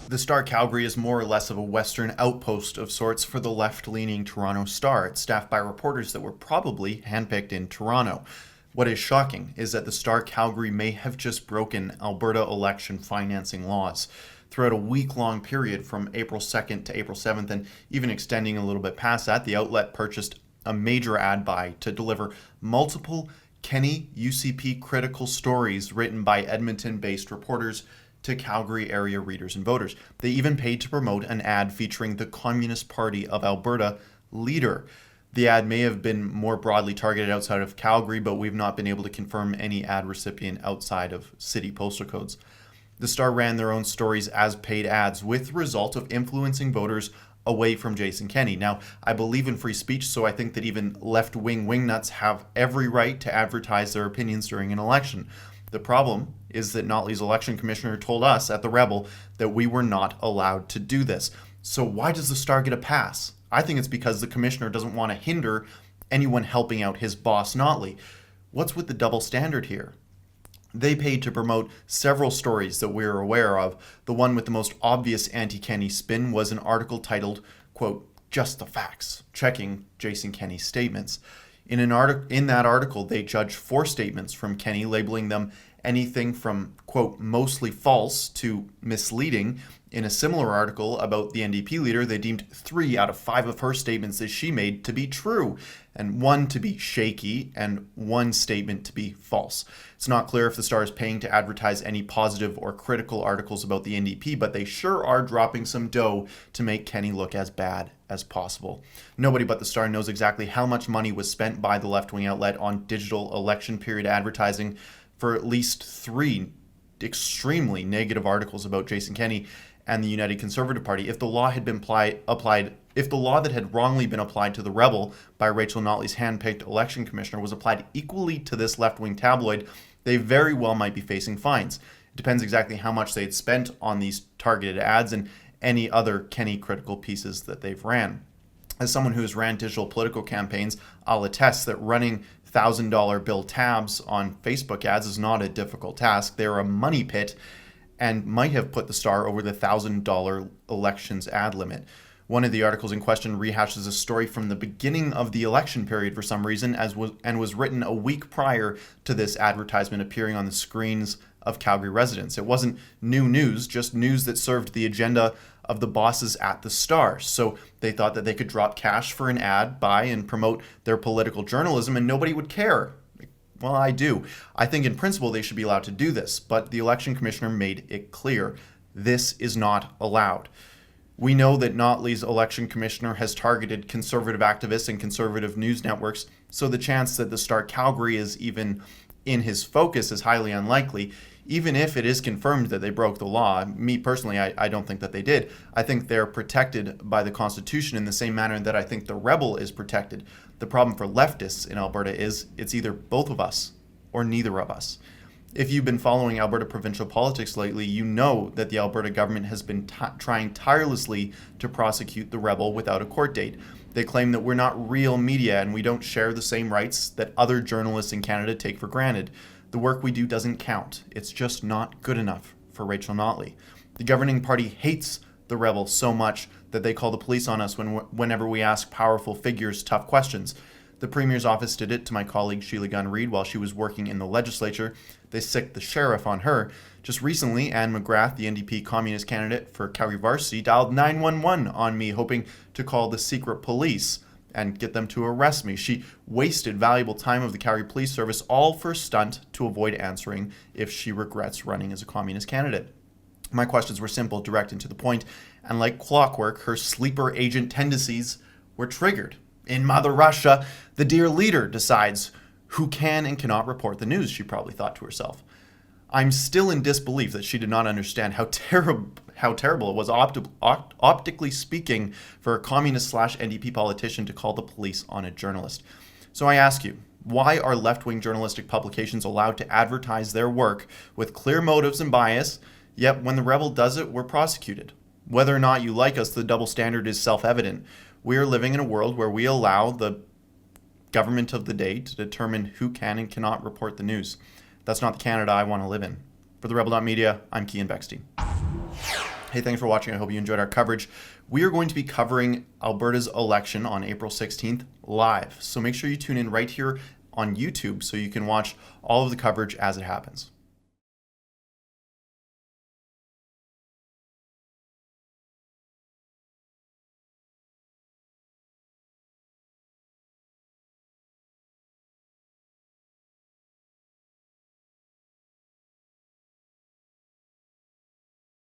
The Star Calgary is more or less of a Western outpost of sorts for the left-leaning Toronto Star. It's staffed by reporters that were probably handpicked in Toronto. What is shocking is that the Star Calgary may have just broken Alberta election financing laws. Throughout a week-long period from April 2nd to April 7th, and even extending a little bit past that, the outlet purchased a major ad buy to deliver multiple Kenney UCP critical stories written by Edmonton-based reporters to Calgary area readers and voters. They even paid to promote an ad featuring the Communist Party of Alberta leader. The ad may have been more broadly targeted outside of Calgary, but we've not been able to confirm any ad recipient outside of city postal codes. The Star ran their own stories as paid ads, with the result of influencing voters away from Jason Kenney. Now, I believe in free speech, so I think that even left-wing wingnuts have every right to advertise their opinions during an election. The problem is that Notley's election commissioner told us at the Rebel that we were not allowed to do this. So why does the Star get a pass? I think it's because the commissioner doesn't want to hinder anyone helping out his boss, Notley. What's with the double standard here? They paid to promote several stories that we're aware of. The one with the most obvious anti-Kenney spin was an article titled, quote, "Just the Facts," checking Jason Kenney's statements. In that article, they judged 4 statements from Kenney, labeling them anything from, quote, "mostly false" to misleading. In a similar article about the NDP leader, they deemed 3 out of 5 of her statements that she made to be true, and 1 to be shaky, and 1 statement to be false. It's not clear if the Star is paying to advertise any positive or critical articles about the NDP, but they sure are dropping some dough to make Kenney look as bad as possible. Nobody but the Star knows exactly how much money was spent by the left-wing outlet on digital election period advertising for at least 3 extremely negative articles about Jason Kenney and the United Conservative Party. If the law had been if the law that had wrongly been applied to the Rebel by Rachel Notley's hand-picked election commissioner was applied equally to this left-wing tabloid, they very well might be facing fines. It depends exactly how much they had spent on these targeted ads and any other Kenney critical pieces that they've ran. As someone who has ran digital political campaigns, I'll attest that running $1,000 bill tabs on Facebook ads is not a difficult task. They're a money pit and might have put the Star over the $1,000 elections ad limit. One of the articles in question rehashes a story from the beginning of the election period for some reason, and was written a week prior to this advertisement appearing on the screens of Calgary residents. It wasn't new news, just news that served the agenda of the bosses at the Star. So they thought that they could drop cash for an ad, buy and promote their political journalism, and nobody would care. Well, I do. I think in principle they should be allowed to do this, but the election commissioner made it clear this is not allowed. We know that Notley's election commissioner has targeted conservative activists and conservative news networks, so the chance that the Star Calgary is even in his focus is highly unlikely. Even if it is confirmed that they broke the law, me personally, I don't think that they did. I think they're protected by the Constitution in the same manner that I think the Rebel is protected. The problem for leftists in Alberta is it's either both of us or neither of us. If you've been following Alberta provincial politics lately, you know that the Alberta government has been trying tirelessly to prosecute the Rebel without a court date. They claim that we're not real media and we don't share the same rights that other journalists in Canada take for granted. The work we do doesn't count. It's just not good enough for Rachel Notley. The governing party hates the Rebel so much that they call the police on us whenever we ask powerful figures tough questions. The Premier's office did it to my colleague Sheila Gunn-Reid while she was working in the legislature. They sicked the sheriff on her. Just recently, Anne McGrath, the NDP communist candidate for Calgary Varsity, dialed 911 on me, hoping to call the secret police and get them to arrest me. She wasted valuable time of the Calgary Police Service, all for a stunt to avoid answering if she regrets running as a communist candidate. My questions were simple, direct, and to the point, and like clockwork, her sleeper agent tendencies were triggered. In Mother Russia, the dear leader decides who can and cannot report the news, she probably thought to herself. I'm still in disbelief that she did not understand how terrible it was, optically speaking, for a communist/NDP politician to call the police on a journalist. So I ask you, why are left-wing journalistic publications allowed to advertise their work with clear motives and bias, yet when the Rebel does it, we're prosecuted? Whether or not you like us, the double standard is self-evident. We are living in a world where we allow the government of the day to determine who can and cannot report the news. That's not the Canada I want to live in. For the Rebel.media, I'm Keean Bexte. Hey, thanks for watching. I hope you enjoyed our coverage. We are going to be covering Alberta's election on April 16th live. So make sure you tune in right here on YouTube so you can watch all of the coverage as it happens.